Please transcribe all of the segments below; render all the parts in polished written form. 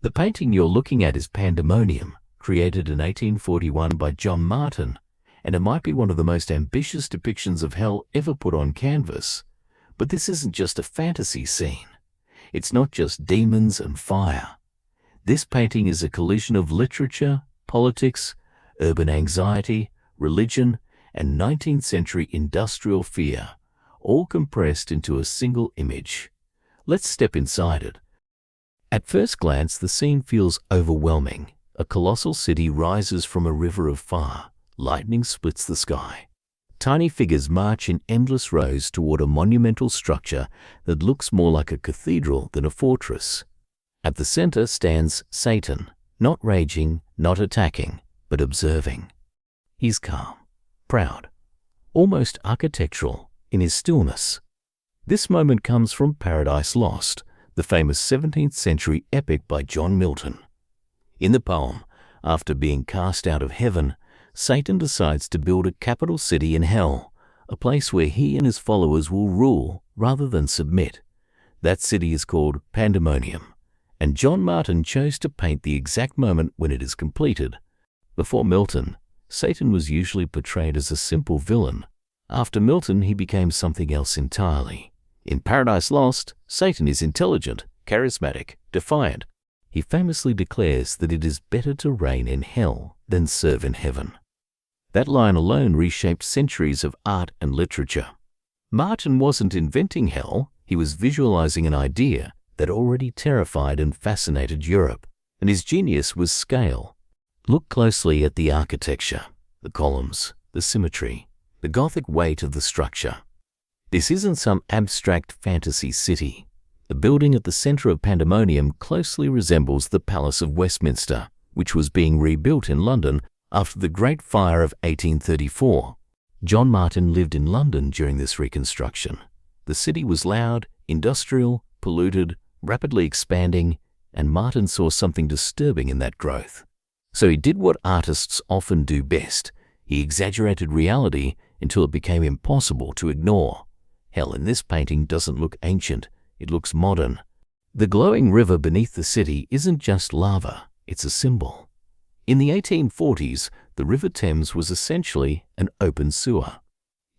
The painting you're looking at is Pandemonium, created in 1841 by John Martin, and it might be one of the most ambitious depictions of hell ever put on canvas. But this isn't just a fantasy scene. It's not just demons and fire. This painting is a collision of literature, politics, urban anxiety, religion, and 19th century industrial fear, all compressed into a single image. Let's step inside it. At first glance, the scene feels overwhelming. A colossal city rises from a river of fire. Lightning splits the sky. Tiny figures march in endless rows toward a monumental structure that looks more like a cathedral than a fortress. At the center stands Satan, not raging, not attacking, but observing. He's calm, proud, almost architectural in his stillness. This moment comes from Paradise Lost, the famous 17th century epic by John Milton. In the poem, after being cast out of heaven, Satan decides to build a capital city in hell, a place where he and his followers will rule rather than submit. That city is called Pandemonium, and John Martin chose to paint the exact moment when it is completed. Before Milton, Satan was usually portrayed as a simple villain. After Milton, he became something else entirely. In Paradise Lost, Satan is intelligent, charismatic, defiant. He famously declares that it is better to reign in hell than serve in heaven. That line alone reshaped centuries of art and literature. Martin wasn't inventing hell, he was visualizing an idea that already terrified and fascinated Europe, and his genius was scale. Look closely at the architecture, the columns, the symmetry, the Gothic weight of the structure. This isn't some abstract fantasy city. The building at the center of Pandemonium closely resembles the Palace of Westminster, which was being rebuilt in London after the Great Fire of 1834. John Martin lived in London during this reconstruction. The city was loud, industrial, polluted, rapidly expanding, and Martin saw something disturbing in that growth. So he did what artists often do best. He exaggerated reality until it became impossible to ignore. Hell in this painting doesn't look ancient, it looks modern. The glowing river beneath the city isn't just lava, it's a symbol. In the 1840s, the River Thames was essentially an open sewer.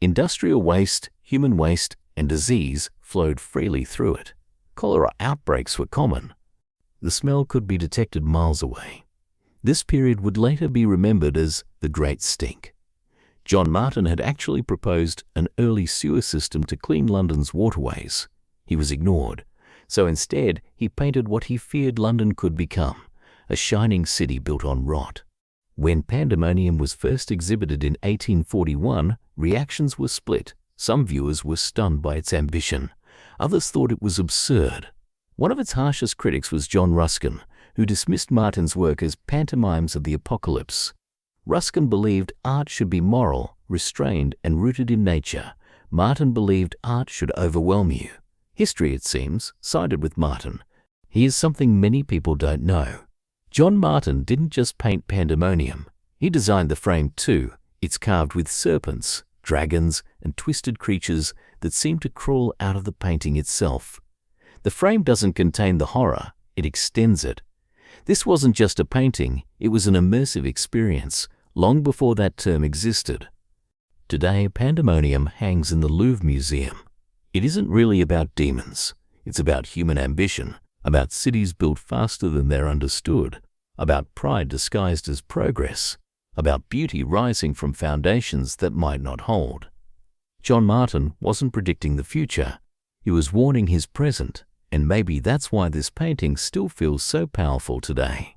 Industrial waste, human waste, and disease flowed freely through it. Cholera outbreaks were common. The smell could be detected miles away. This period would later be remembered as the Great Stink. John Martin had actually proposed an early sewer system to clean London's waterways. He was ignored, so instead he painted what he feared London could become, a shining city built on rot. When Pandemonium was first exhibited in 1841, reactions were split. Some viewers were stunned by its ambition. Others thought it was absurd. One of its harshest critics was John Ruskin, who dismissed Martin's work as pantomimes of the apocalypse. Ruskin believed art should be moral, restrained, and rooted in nature. Martin believed art should overwhelm you. History, it seems, sided with Martin. Here's something many people don't know. John Martin didn't just paint Pandemonium. He designed the frame too. It's carved with serpents, dragons, and twisted creatures that seem to crawl out of the painting itself. The frame doesn't contain the horror, it extends it. This wasn't just a painting, it was an immersive experience, long before that term existed. Today, Pandemonium hangs in the Louvre Museum. It isn't really about demons. It's about human ambition, about cities built faster than they're understood, about pride disguised as progress, about beauty rising from foundations that might not hold. John Martin wasn't predicting the future. He was warning his present, and maybe that's why this painting still feels so powerful today.